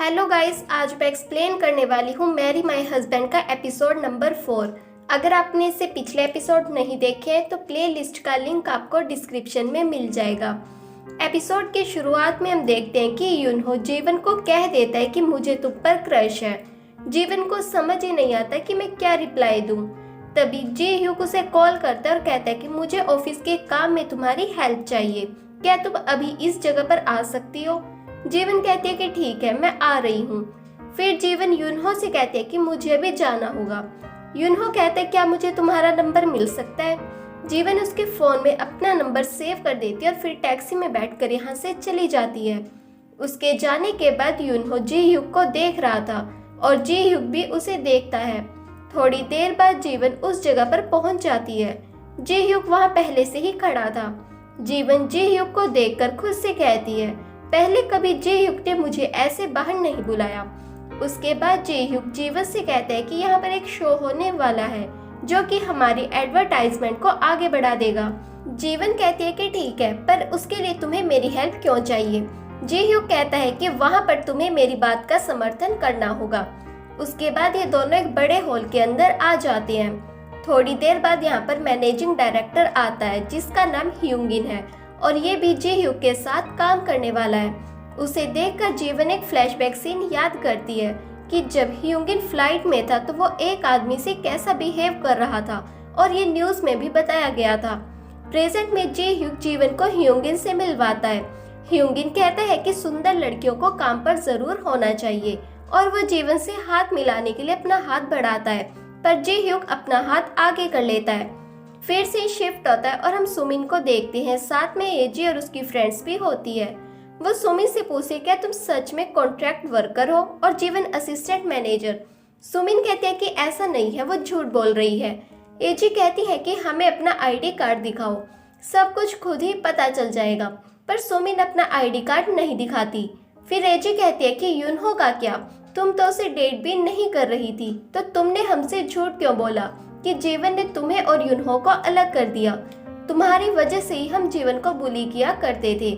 Hello guys, आज मैं explain करने वाली हूँ मैरी माय हस्बैंड का एपिसोड नंबर 4। अगर आपने इसे पिछले एपिसोड नहीं देखे हैं तो प्ले लिस्ट का लिंक आपको डिस्क्रिप्शन में मिल जाएगा। एपिसोड की शुरुआत में हम देखते हैं कि यूनहो जीवन को कह देता है कि मुझे तुम पर क्रश है। जीवन को समझ ही नहीं आता कि मैं क्या रिप्लाई दूँ। तभी जी ह्यूक उसे कॉल करता है और कहता है कि मुझे ऑफिस के काम में तुम्हारी हेल्प चाहिए, क्या तुम अभी इस जगह पर आ सकती हो। जीवन कहती है कि ठीक है, मैं आ रही हूँ। फिर जीवन यूनहो से कहते हैं कि मुझे भी जाना होगा। यूनहो कहता है क्या मुझे तुम्हारा नंबर मिल सकता है। जीवन उसके फोन में अपना नंबर सेव कर देती है और फिर टैक्सी में बैठकर यहाँ से चली जाती है। उसके जाने के बाद यूनहो जी ह्यूक को देख रहा था और जी ह्यूक भी उसे देखता है। थोड़ी देर बाद जीवन उस जगह पर पहुंच जाती है। जी ह्यूक वहाँ पहले से ही खड़ा था। जीवन जी ह्यूक को देखकर खुद से कहती है, पहले कभी जी ह्यूक ने मुझे ऐसे बाहर नहीं बुलाया। उसके बाद जी ह्यूक जीवन से कहता है कि यहाँ पर एक शो होने वाला है जो कि हमारी एडवर्टाइजमेंट को आगे बढ़ा देगा। जीवन कहती है कि ठीक है, पर उसके लिए तुम्हें मेरी हेल्प क्यों चाहिए। जी ह्यूक कहता है कि वहाँ पर तुम्हें मेरी बात का समर्थन करना होगा। उसके बाद ये दोनों एक बड़े हॉल के अंदर आ जाते हैं। थोड़ी देर बाद यहाँ पर मैनेजिंग डायरेक्टर आता है जिसका नाम ह्यूंगिन है और ये भी जी ह्यूक के साथ काम करने वाला है। उसे देखकर जीवन एक फ्लैशबैक सीन याद करती है कि जब ह्यूंगिन फ्लाइट में था तो वो एक आदमी से कैसा बिहेव कर रहा था और ये न्यूज में भी बताया गया था। प्रेजेंट में जी ह्यूक जीवन को ह्यूंगिन से मिलवाता है। ह्यूंगिन कहता है कि सुंदर लड़कियों को काम पर जरूर होना चाहिए और वो जीवन से हाथ मिलाने के लिए अपना हाथ बढ़ाता है, पर जी ह्यूक अपना हाथ आगे कर लेता है। फिर से शिफ्ट होता है और हम सुमिन को देखते हैं, साथ में एजी और उसकी फ्रेंड्स भी होती है। वो सुमिन से पूछे क्या तुम सच में कॉन्ट्रैक्ट वर्कर हो और जीवन असिस्टेंट मैनेजर। सुमिन कहती है कि ऐसा नहीं है, वो झूठ बोल रही है। एजी कहती है कि हमें अपना आईडी कार्ड दिखाओ, सब कुछ खुद ही पता चल जाएगा, पर सुमिन अपना आईडी कार्ड नहीं दिखाती। फिर एजी कहती है कि यूनहो का क्या, तुम तो उसे डेट भी नहीं कर रही थी, तो तुमने हमसे झूठ क्यों बोला कि जीवन ने तुम्हें और यूनहो को अलग कर दिया। तुम्हारी वजह से ही हम जीवन को बुली किया करते थे।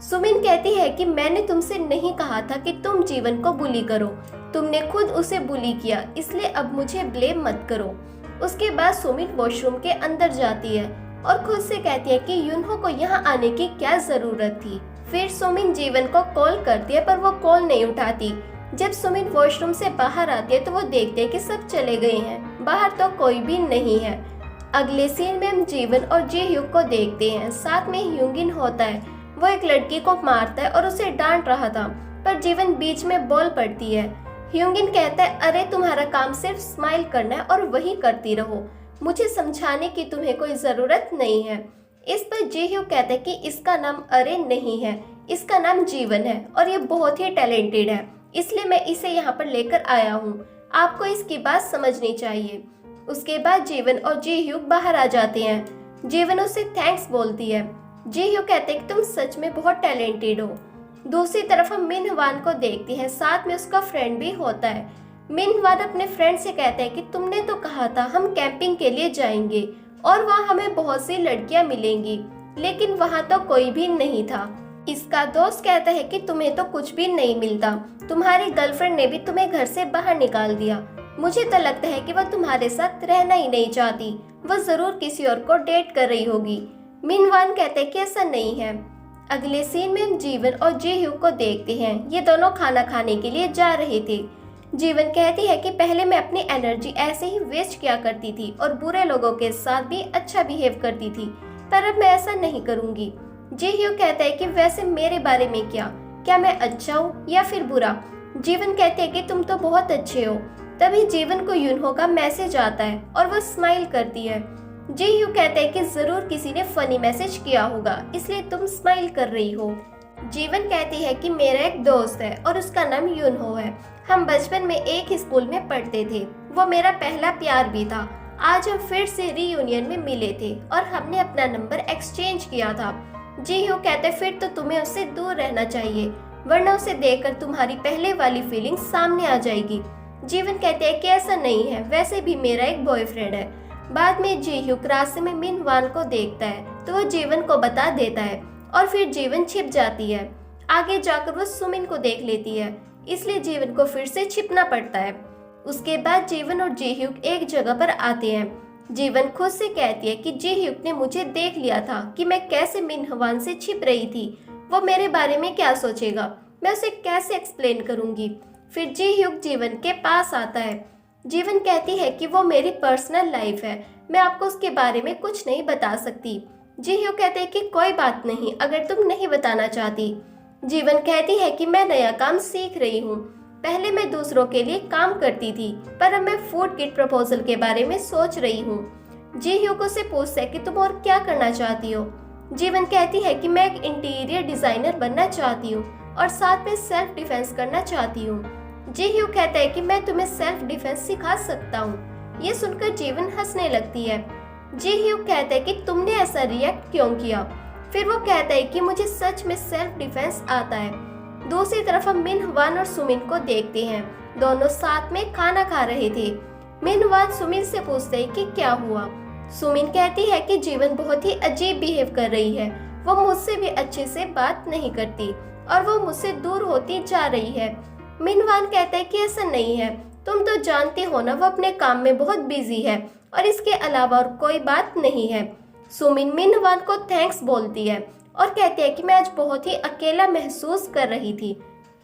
सुमिन कहती है कि मैंने तुमसे नहीं कहा था कि तुम जीवन को बुली करो, तुमने खुद उसे बुली किया, इसलिए अब मुझे ब्लेम मत करो। उसके बाद सुमिन वॉशरूम के अंदर जाती है और खुद से कहती है कि यूनहो को यहाँ आने की क्या जरूरत थी। फिर सुमिन जीवन को कॉल करती है पर वो कॉल नहीं उठाती। जब सुमिन वॉशरूम से बाहर आती है तो वो देखते हैं कि सब चले गए हैं, बाहर तो कोई भी नहीं है। अगले सीन में हम जीवन और जी ह्यूक को देखते हैं, साथ में ह्यूंगिन होता है। वो एक लड़की को मारता है और उसे डांट रहा था, पर जीवन बीच में बोल पड़ती है। ह्यूंगिन कहता है, अरे तुम्हारा काम सिर्फ स्माइल करना है और वही करती रहो, मुझे समझाने की तुम्हें कोई जरूरत नहीं है। इस पर जी ह्यूक कहता है कि इसका नाम अरे नहीं है, इसका नाम जीवन है और ये बहुत ही टैलेंटेड है, इसलिए मैं इसे यहाँ पर लेकर आया हूँ, आपको इसकी बात समझनी चाहिए। उसके बाद जीवन और जी ह्यूक बाहर आ जाते हैं। जीवन उसे थैंक्स बोलती है। जी ह्यूक कहते हैं कि तुम सच में बहुत टैलेंटेड हो। दूसरी तरफ हम मिन हवान को देखते हैं, साथ में उसका फ्रेंड भी होता है। मिन हवान अपने फ्रेंड से कहते हैं कि तुमने तो कहा था हम कैंपिंग के लिए जाएंगे और वहाँ हमें बहुत सी लड़कियाँ मिलेंगी, लेकिन वहाँ तो कोई भी नहीं था। इसका दोस्त कहता है कि तुम्हें तो कुछ भी नहीं मिलता, तुम्हारी गर्लफ्रेंड ने भी तुम्हें घर से बाहर निकाल दिया। मुझे तो लगता है कि वह तुम्हारे साथ रहना ही नहीं चाहती, वह जरूर किसी और को डेट कर रही होगी। मिनवान कहते हैं कि ऐसा नहीं है। अगले सीन में हम जीवन और जी ह्यूक को देखते हैं, ये दोनों खाना खाने के लिए जा रहे थे। जीवन कहती है कि पहले मैं अपनी एनर्जी ऐसे ही वेस्ट किया करती थी और बुरे लोगों के साथ भी अच्छा बिहेव करती थी, पर अब मैं ऐसा नहीं करूंगी। जी ह्यूक कहता है कि वैसे मेरे बारे में क्या मैं अच्छा हूँ या फिर बुरा। जीवन कहते हैं कि तुम तो बहुत अच्छे हो। तभी जीवन को यूनहो का मैसेज आता है और वह स्माइल करती है। जी ह्यूक कहते हैं कि जरूर किसी ने फनी मैसेज किया होगा, इसलिए तुम स्माइल कर रही हो। जीवन कहती है कि मेरा एक दोस्त है और उसका नाम यूनहो है, हम बचपन में एक ही स्कूल में पढ़ते थे, वो मेरा पहला प्यार भी था। आज हम फिर से रीयूनियन में मिले थे और हमने अपना नंबर एक्सचेंज किया था। जी ह्यूक कहते फिर तो तुम्हें उससे दूर रहना चाहिए, वरना उसे देखकर तुम्हारी पहले वाली फीलिंग सामने आ जाएगी। जीवन कहते हैं कि ऐसा नहीं है, वैसे भी मेरा एक बॉयफ्रेंड है। बाद में जी ह्यूक रास्ते में मिन वान को देखता है तो वो जीवन को बता देता है और फिर जीवन छिप जाती है। आगे जाकर वो सुमिन को देख लेती है। इसलिए जीवन को फिर से छिपना पड़ता है। उसके बाद जीवन और जी ह्यूक एक जगह पर आते हैं। जीवन खुद से कहती है कि जी ह्यूक ने मुझे देख लिया था कि मैं कैसे मिन हवान से छिप रही थी। वो मेरे बारे में क्या सोचेगा, मैं उसे कैसे एक्सप्लेन करूंगी। फिर जी ह्यूक जीवन के पास आता है। जीवन कहती है कि वो मेरी पर्सनल लाइफ है, मैं आपको उसके बारे में कुछ नहीं बता सकती। जी ह्यूक कहते हैं कि कोई बात नहीं, अगर तुम नहीं बताना चाहती। जीवन कहती है कि मैं नया काम सीख रही हूँ। पहले मैं दूसरों के लिए काम करती थी, पर अब मैं फूड किट प्रपोजल के बारे में सोच रही हूँ। जी ह्यूक से पूछता है कि तुम और क्या करना चाहती हो। जीवन कहती है कि मैं एक इंटीरियर डिजाइनर बनना चाहती हूँ और साथ में सेल्फ डिफेंस करना चाहती हूँ। जी ह्यूक कहता है कि मैं तुम्हें सेल्फ डिफेंस सिखा सकता हूँ। ये सुनकर जीवन हंसने लगती है। जी ह्यूक कहता है कि तुमने ऐसा रिएक्ट क्यों किया। फिर वो कहता है कि मुझे सच में सेल्फ डिफेंस आता है। दूसरी तरफ हम मिन हवान और सुमिन को देखते हैं। दोनों साथ में खाना खा रहे थे। मिन हवान सुमिन से पूछते हैं कि क्या हुआ। सुमिन कहती है कि जीवन बहुत ही अजीब बिहेव कर रही है, वो मुझसे भी अच्छे से बात नहीं करती और वो मुझसे दूर होती जा रही है। मिन हवान कहता है कि ऐसा नहीं है, तुम तो जानती हो ना वो अपने काम में बहुत बिजी है और इसके अलावा और कोई बात नहीं है। सुमिन मिन हवान को थैंक्स बोलती है और कहती है कि मैं आज बहुत ही अकेला महसूस कर रही थी,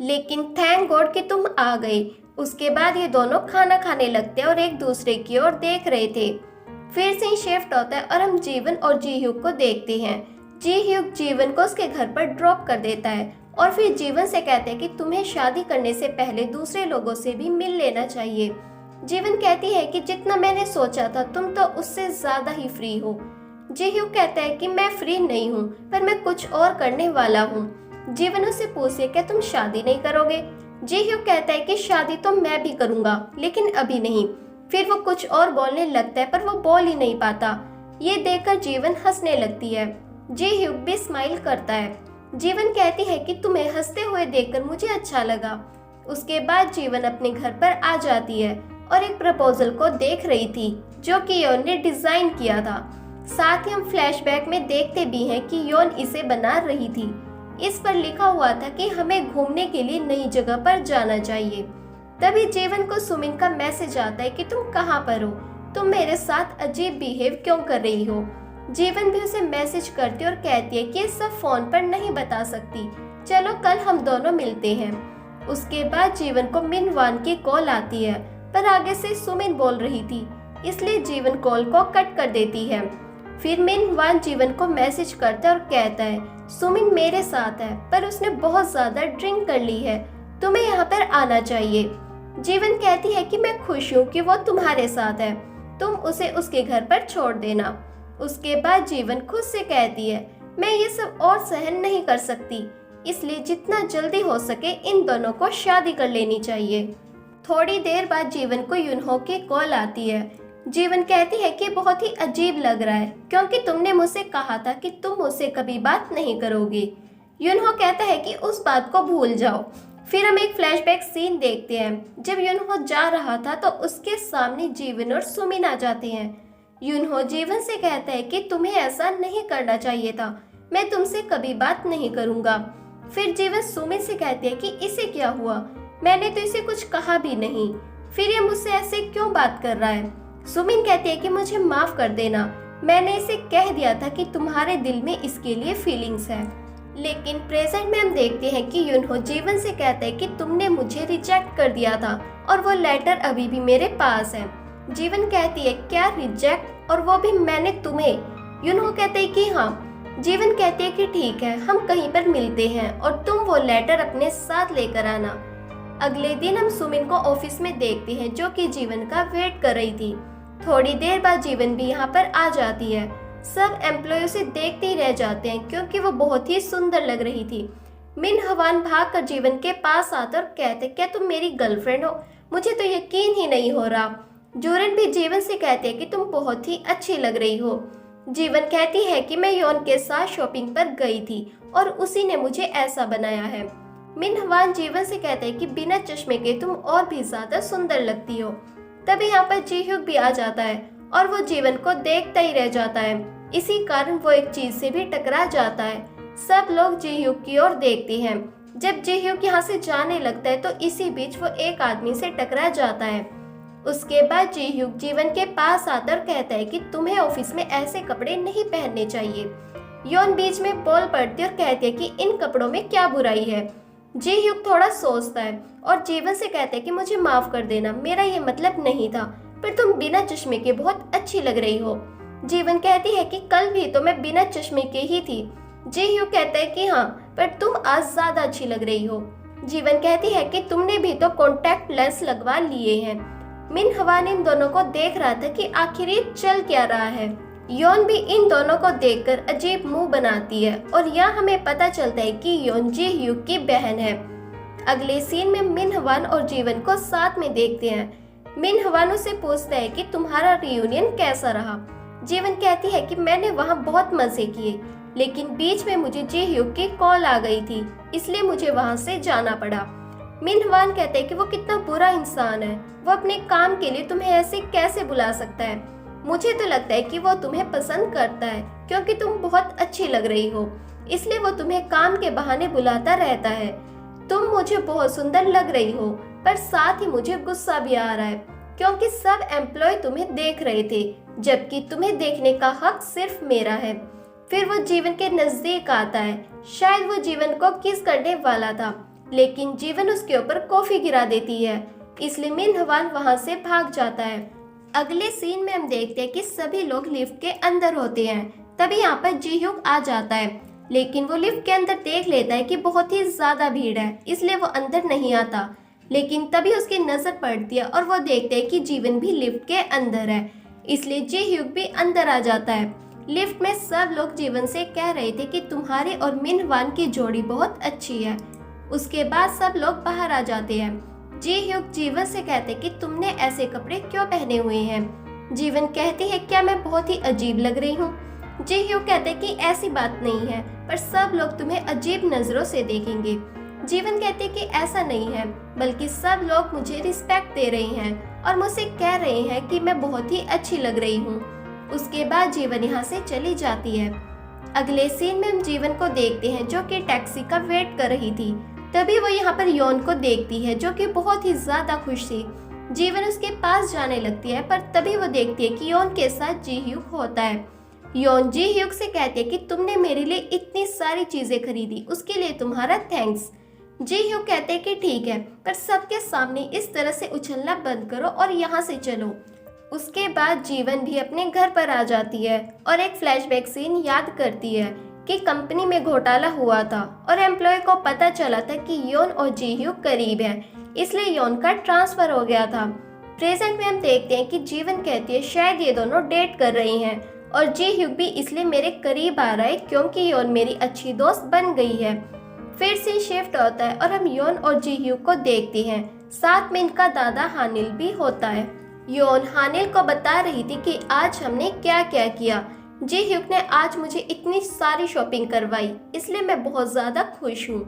लेकिन थैंक गॉड कि तुम आ गई। उसके बाद ये दोनों खाना खाने लगते हैं और एक दूसरे की ओर देख रहे थे। फिर से शिफ्ट होता है और हम जीवन और जी ह्यूक को देखते हैं। जी ह्यूक जीवन को उसके घर पर ड्रॉप कर देता है और फिर जीवन से कहते हैं कि तुम्हें शादी करने से पहले दूसरे लोगों से भी मिल लेना चाहिए। जीवन कहती है कि जितना मैंने सोचा था तुम तो उससे ज्यादा ही फ्री हो। जी ह्यूक कहता है कि मैं फ्री नहीं हूँ, पर मैं कुछ और करने वाला हूँ। जीवन उससे पूछे क्या तुम शादी नहीं करोगे। जी ह्यूक कहता है कि शादी तो मैं भी करूंगा, लेकिन अभी नहीं। फिर वो कुछ और बोलने लगता है पर वो बोल ही नहीं पाता। ये देखकर जीवन हंसने लगती है। जी ह्यूक भी स्माइल करता है। जीवन कहती है कि तुम्हें हंसते हुए देखकर मुझे अच्छा लगा। उसके बाद जीवन अपने घर पर आ जाती है और एक प्रपोजल को देख रही थी जो कि योन ने डिजाइन किया था। साथ ही हम फ्लैशबैक में देखते भी हैं कि योन इसे बना रही थी। इस पर लिखा हुआ था कि हमें घूमने के लिए नई जगह पर जाना चाहिए। तभी जीवन को सुमिन का मैसेज आता है कि तुम कहाँ पर हो, तुम मेरे साथ अजीब बिहेव क्यों कर रही हो। जीवन भी उसे मैसेज करती और कहती है कि ये सब फोन पर नहीं बता सकती, चलो कल हम दोनों मिलते हैं। उसके बाद जीवन को मिन वान की कॉल आती है, पर आगे से सुमिन बोल रही थी, इसलिए जीवन कॉल को कट कर देती है। फिर मिन वान जीवन को मैसेज करता है और कहता है सुमिन मेरे साथ है, पर उसने बहुत ज्यादा ड्रिंक कर ली है, तुम्हें यहाँ पर आना चाहिए। जीवन कहती है कि मैं खुश हूँ कि वो तुम्हारे साथ है, तुम उसे उसके घर पर छोड़ देना। उसके बाद जीवन खुद से कहती है मैं ये सब और सहन नहीं कर सकती, इसलिए जितना जल्दी हो सके इन दोनों को शादी कर लेनी चाहिए। थोड़ी देर बाद जीवन को युनहो की कॉल आती है। जीवन कहती है कि बहुत ही अजीब लग रहा है क्योंकि तुमने मुझसे कहा था कि तुम मुझसे कभी बात नहीं करोगे। युनहो कहता है कि उस बात को भूल जाओ। फिर हम एक फ्लैशबैक सीन देखते हैं। जब युनहो जा रहा था तो उसके सामने जीवन और सुमिन आ जाते हैं। युनहो जीवन से कहता है कि तुम्हें ऐसा नहीं करना चाहिए था, मैं तुमसे कभी बात नहीं करूंगा। फिर जीवन सुमिन से कहती है कि इसे क्या हुआ, मैंने तो इसे कुछ कहा भी नहीं, फिर ये मुझसे ऐसे क्यों बात कर रहा है। सुमिन कहती है कि मुझे माफ कर देना, मैंने इसे कह दिया था कि तुम्हारे दिल में इसके लिए फीलिंग्स है। लेकिन प्रेजेंट में हम देखते हैं कि युनहो जीवन से कहता है कि तुमने मुझे रिजेक्ट कर दिया था और वो लेटर अभी भी मेरे पास है। जीवन कहती है क्या रिजेक्ट, और वो भी मैंने तुम्हें। युनहो कहते है कि हाँ। जीवन कहती है कि ठीक है, हम कहीं पर मिलते हैं और तुम वो लेटर अपने साथ लेकर आना। अगले दिन हम सुमिन को ऑफिस में देखते हैं जो कि जीवन का वेट कर रही थी। थोड़ी देर बाद जीवन भी यहाँ पर आ जाती है। सब एम्प्लॉय उसे देखते ही रह जाते हैं क्योंकि वो बहुत ही सुंदर लग रही थी। मिन हवान भागकर जीवन के पास आते और कहते क्या तुम मेरी गर्लफ्रेंड हो, मुझे तो यकीन ही नहीं हो रहा। जोरन भी जीवन से कहते हैं कि तुम बहुत ही अच्छी लग रही हो। जीवन कहती है कि मैं योन के साथ शॉपिंग पर गई थी और उसी ने मुझे ऐसा बनाया है। मिन हवान जीवन से कहते हैं कि बिना चश्मे के तुम और भी ज्यादा सुंदर लगती हो। तभी यहाँ पर जी ह्यूक भी आ जाता है और वो जीवन को देखता ही रह जाता है। इसी कारण वो एक चीज से भी टकरा जाता है। सब लोग जी ह्यूक की ओर देखते हैं। जब जी ह्यूक यहाँ से जाने लगता है तो इसी बीच वो एक आदमी से टकरा जाता है। उसके बाद जी ह्यूक जीवन के पास आकर कहता है कि तुम्हें ऑफिस में ऐसे कपड़े नहीं पहनने चाहिए। योन बीच में बोल पड़ती है और कहती है कि इन कपड़ों में क्या बुराई है। जी ह्यूक थोड़ा सोचता है और जीवन से कहता है कि मुझे माफ कर देना, मेरा ये मतलब नहीं था, पर तुम बिना चश्मे के बहुत अच्छी लग रही हो। जीवन कहती है कि कल भी तो मैं बिना चश्मे के ही थी। जी ह्यूक कहता है कि हाँ, पर तुम आज ज्यादा अच्छी लग रही हो। जीवन कहती है कि तुमने भी तो कॉन्टैक्ट लेंस लगवा लिए हैं। मिन हवान इन दोनों को देख रहा था कि आखिर ये चल क्या रहा है। योन भी इन दोनों को देखकर अजीब मुंह बनाती है और यहाँ हमें पता चलता है कि योन जी ह्यूक की बहन है। अगले सीन में मिन हवान और जीवन को साथ में देखते हैं। मिन हवान से पूछता है कि तुम्हारा रियूनियन कैसा रहा। जीवन कहती है कि मैंने वहाँ बहुत मजे किए, लेकिन बीच में मुझे जी ह्यूक की कॉल आ गई थी, इसलिए मुझे वहाँ से जाना पड़ा। मिन हवान कहते हैं कि वो कितना बुरा इंसान है, वो अपने काम के लिए तुम्हें ऐसे कैसे बुला सकता है। मुझे तो लगता है कि वो तुम्हें पसंद करता है क्योंकि तुम बहुत अच्छी लग रही हो, इसलिए वो तुम्हें काम के बहाने बुलाता रहता है। तुम मुझे बहुत सुंदर लग रही हो, पर साथ ही मुझे गुस्सा भी आ रहा है क्योंकि सब एम्प्लॉय तुम्हें देख रहे थे, जबकि तुम्हें देखने का हक सिर्फ मेरा है। फिर वो जीवन के नजदीक आता है। शायद वो जीवन को किस करने वाला था, लेकिन जीवन उसके ऊपर कॉफी गिरा देती है, इसलिए मिन हवान वहाँ से भाग जाता है। अगले सीन में हम देखते हैं कि सभी लोग लिफ्ट के अंदर होते हैं। तभी यहाँ पर जी ह्यूक आ जाता है, लेकिन वो लिफ्ट के अंदर देख लेता है कि बहुत ही ज्यादा भीड़ है, इसलिए वो अंदर नहीं आता। लेकिन तभी उसकी नजर पड़ती है और वो देखते हैं कि जीवन भी लिफ्ट के अंदर है, इसलिए जी ह्यूक भी अंदर आ जाता है। लिफ्ट में सब लोग जीवन से कह रहे थे कि तुम्हारी और मिन हवान की जोड़ी बहुत अच्छी है। उसके बाद सब लोग बाहर आ जाते हैं। जी ह्यूक जीवन से कहते कि तुमने ऐसे कपड़े क्यों पहने हुए हैं। जीवन कहती है क्या मैं बहुत ही अजीब लग रही हूँ। जी ह्यूक कहते कि ऐसी बात नहीं है, पर सब लोग तुम्हें अजीब नजरों से देखेंगे। जीवन कहते कि ऐसा नहीं है, बल्कि सब लोग मुझे रिस्पेक्ट दे रहे हैं और मुझसे कह रहे हैं कि मैं बहुत ही अच्छी लग रही हूँ। उसके बाद जीवन यहाँ से चली जाती है। अगले सीन में हम जीवन को देखते हैं जो कि टैक्सी का वेट कर रही थी। तभी वो यहाँ पर योन को देखती है जो कि बहुत ही ज्यादा खुश थी। जीवन उसके पास जाने लगती है, पर तभी वो देखती है कि योन के साथ जी ह्यूक होता है। योन जी ह्यूक से कहते हैं कि तुमने मेरे लिए इतनी सारी चीजें खरीदी, उसके लिए तुम्हारा थैंक्स। जी ह्यूक कहते हैं कि ठीक है, पर सबके सामने इस तरह से उछलना बंद करो और यहाँ से चलो। उसके बाद जीवन भी अपने घर पर आ जाती है और एक फ्लैशबैक सीन याद करती है कि कंपनी में घोटाला हुआ था और एम्प्लॉय को पता चला था कि योन और जी ह्यूक करीब हैं, इसलिए योन का ट्रांसफर हो गया था। प्रेजेंट में हम देखते हैं कि जीवन कहती है शायद ये दोनों डेट कर रही हैं और जी ह्यूक भी इसलिए मेरे करीब आ रहा है क्योंकि योन मेरी अच्छी दोस्त बन गई है। फिर से शिफ्ट होता है और हम योन और जी ह्यूक को देखते हैं, साथ में इनका दादा हानिल भी होता है। योन हानिल को बता रही थी कि आज हमने क्या क्या किया। जी ह्यूक ने आज मुझे इतनी सारी शॉपिंग करवाई, इसलिए मैं बहुत ज्यादा खुश हूँ।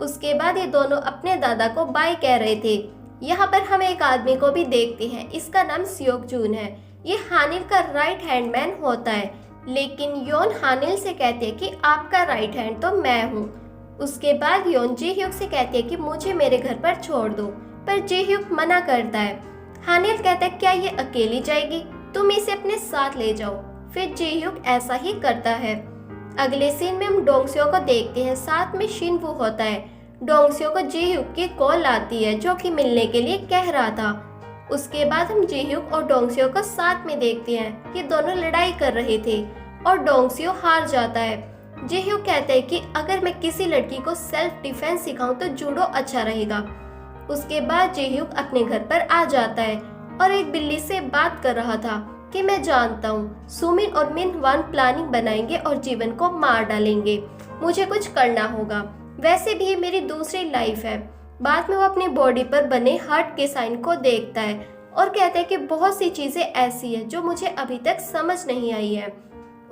उसके बाद ये दोनों अपने दादा को बाय कह रहे थे। यहाँ पर हम एक आदमी को भी देखते हैं, इसका नाम सियोक जून है। ये हानिल का राइट हैंड मैन होता है, लेकिन योन हानिल से कहते हैं कि आपका राइट हैंड तो मैं हूँ। उसके बाद योन जी ह्यूक से कहती है कि मुझे मेरे घर पर छोड़ दो, पर जी ह्यूक मना करता है। हानिल कहता है क्या ये अकेली जाएगी, तुम इसे अपने साथ ले जाओ। फिर जी ह्यूक ऐसा ही करता है। अगले सीन में हम डोंगसियो को देखते हैं, साथ में शिनवू होता है। डोंगसियो को जी ह्यूक की कॉल आती है जो कि मिलने के लिए कह रहा था। उसके बाद हम जी ह्यूक और डोंगसियो को साथ में देखते हैं। ये दोनों लड़ाई कर रहे थे और डोंगसियो हार जाता है। जी ह्यूक कहता है कि अगर मैं किसी लड़की को सेल्फ डिफेंस सिखाऊं तो जूडो अच्छा रहेगा। उसके बाद जी ह्यूक अपने घर पर आ जाता है और एक बिल्ली से बात कर रहा था कि मैं जानता हूँ सुमिन और मिन हवान प्लानिंग बनाएंगे और जीवन को मार डालेंगे, मुझे कुछ करना होगा। वैसे भी ये मेरी दूसरी लाइफ है। बाद में वो अपनी बॉडी पर बने हार्ट के साइन को देखता है और कहता है कि बहुत सी चीजें ऐसी है जो मुझे अभी तक समझ नहीं आई है।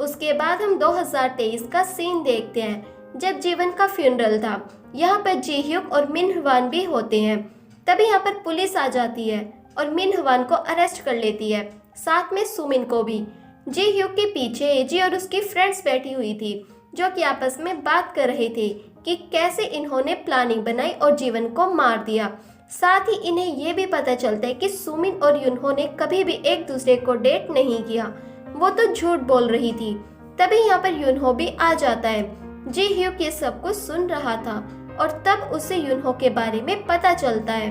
उसके बाद हम 2023 का सीन देखते हैं जब जीवन का फ्यूनरल था। यहाँ पर जी ह्यूक और मिन हवान भी होते हैं। तभी यहाँ पर पुलिस आ जाती है और मिन हवान को अरेस्ट कर लेती है, साथ में सुमिन को भी। जी ह्यूक के पीछे एजी और उसकी फ्रेंड्स बैठी हुई थी। जो कि आपस में बात कर रहे थे कि कैसे इन्होंने प्लानिंग बनाई और जीवन को मार दिया। साथ ही इन्हें ये भी पता चलता है कि सुमिन और युनहो ने कभी भी एक दूसरे को डेट नहीं किया, वो तो झूठ बोल रही थी। तभी यहाँ पर युनहो भी आ जाता है। जी ह्यूक ये सब कुछ सुन रहा था और तब उसे युनहो के बारे में पता चलता है।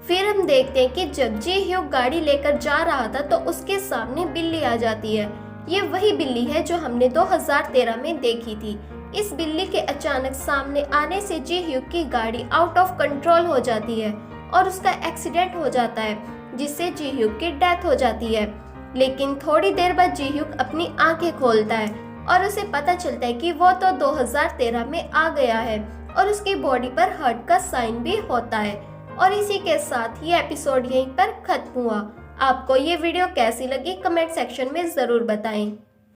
फिर हम देखते हैं कि जब जी ह्यूक गाड़ी लेकर जा रहा था तो उसके सामने बिल्ली आ जाती है। ये वही बिल्ली है जो हमने 2013 में देखी थी। इस बिल्ली के अचानक सामने आने से जी ह्यूक की गाड़ी आउट ऑफ कंट्रोल हो जाती है और उसका एक्सीडेंट हो जाता है, जिससे जी ह्यूक की डेथ हो जाती है। लेकिन थोड़ी देर बाद जी ह्यूक अपनी आंखें खोलता है और उसे पता चलता है कि वो तो 2013 में आ गया है और उसकी बॉडी पर हर्ट का साइन भी होता है। और इसी के साथ ये एपिसोड यहीं पर खत्म हुआ। आपको ये वीडियो कैसी लगी कमेंट सेक्शन में ज़रूर बताएं।